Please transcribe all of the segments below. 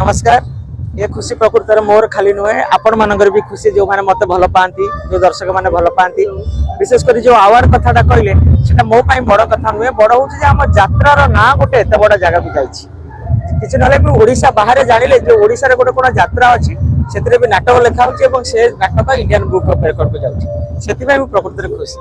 नमस्कार। ये खुशी प्रकृतर मोर खाली नुहे आपण मानकर भी खुशी जो माने मते भल पाती जो दर्शक माने भल पाती विशेषकर जो आवार कथाटा कहले सेटा मो पाई बड़ कथा नुहे बड़ होउछि जे हमर यात्रार ना गोटे एते बड़ जगह को जाइछि किछि नले भी ओडिशा बाहर जानिले जे ओडिशा रे गोटे कोन यात्रा अछि सेतरे भी नाटक लेखा होछि एवं से नाटक इंडियन बुक ऑफ रिकॉर्ड को जाउछि सेति भाई प्रकृतर खुशी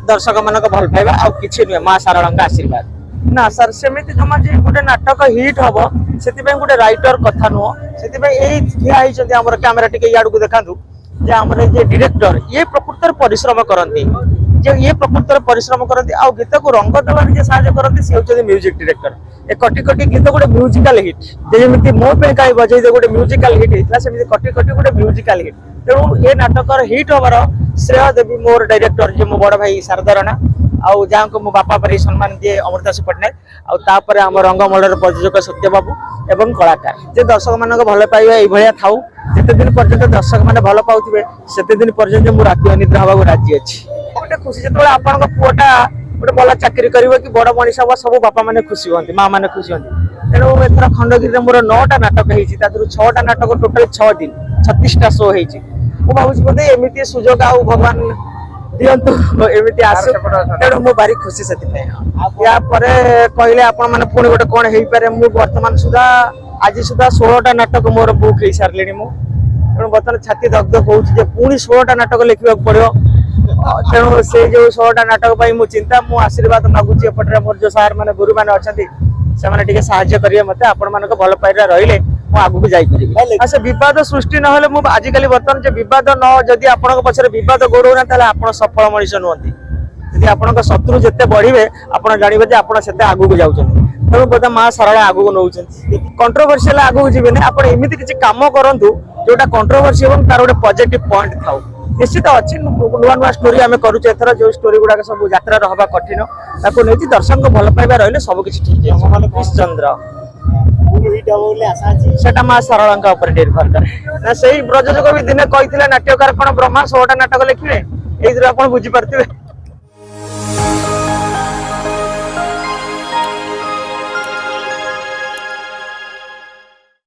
दर्शक मानक भल पाइबा आ किछि नुहे मां शारदांका आशीर्वाद ना सर सेमिति जमा जे गोटे नाटक हिट हबो सेति गोटे राइटर कथा नुह से ठिया होती कैमेरा टिके याद को देखा जे आम जे डायरेक्टर ये प्रकृतर परिश्रम करती जे ये प्रकृतर परिश्रम करती आ गीत को रंग देवार जे साहाय्य करती सी होती म्यूजिक डायरेक्टर ए कटी कटी गीत गोटे म्यूजिकल हिट जेमती मो पे कहीं बजे गोटे म्यूजिकल हिट होता सेमती कटी कटी गोटे म्यूजिकल हिट तेणु ये नाटक हिट हबार श्रेय देवी मोर डायरेक्टर जे मो बड़ भाई शारदा राणा आउ जहाँ को मो बापा पर सम्मान दिए अमृताश पट्टनायक आउे आम रंगमंडल प्रयोजक सत्य बाबू एवं कलाकार जे दर्शक मान भल पाइबा ये थाऊ जिते दिन पर्यंत दर्शक मैंने भल पाऊे से दिन पर्यंत मुझे राति अनिद्रा हवा राजी अच्छी गोटे खुशी जो आपंक पुआटा गोटे भल चाकरी कर कि बड़ मनीष हम सब बापा मैंने खुशी हमें माँ मैंने खुशी हमें तेणु एथर खंडगिरी मोर 9टा नाटक होती 6टा नाटक टोटाल 6 दिन 36टा शो होती मुझे भावुँ बोधे एमती सुजोग आउ भगवान दिंतु एमती आसु तेणु मुझे भारी खुशी से या कहले आपण मैंने पुणी गोटे कौन हो पारे मुझे बर्तमान सुधा आज सुधा 16टा नाटक मोर बुक हो सारे तेणु बर्तमान छाती दग्ध हो पुणी 16टा नाटक लिखा पड़ो तेणु से जो 16टा नाटक मुझे चिंता मुझे आशीर्वाद मागुची एपटे मोर जो सार मैंने गुरु मैंने अच्छा से साहाय्य करेंगे मत आपण मान भल पाइला रही आगू जापरि से बद सृष्टि ना आजिकल बर्तमान जो बद न जदि आपण पचर बद गौरव ना आप सफल मनीष नुहति यदि आप शत्रु जिते बढ़े आप जानवे जे आप आगू जाऊँ तेणु बोधे माँ सारा आगू नौ कंट्रोवर्सील आगू जी आप एमती किसी कम करूँ जोटा कंट्रोवर्सी और तार गोटे पॉजिटिव पॉइंट था निश्चित अच्छी नुआ नुआ स्टोरी आम करुचे एथर जो स्टोरी गुड़ाक सब यात्रा हवा कठिन ताको नहीं दर्शक भल पाइबा रही सबकि ठीक है निश्चंद्र सेटा माँ शारदांका निर्भर करे से प्रयोजक भी दिने कही नाट्यकार कौन ब्रह्मा 16टा नाटक लिखे ये बुझीपारे।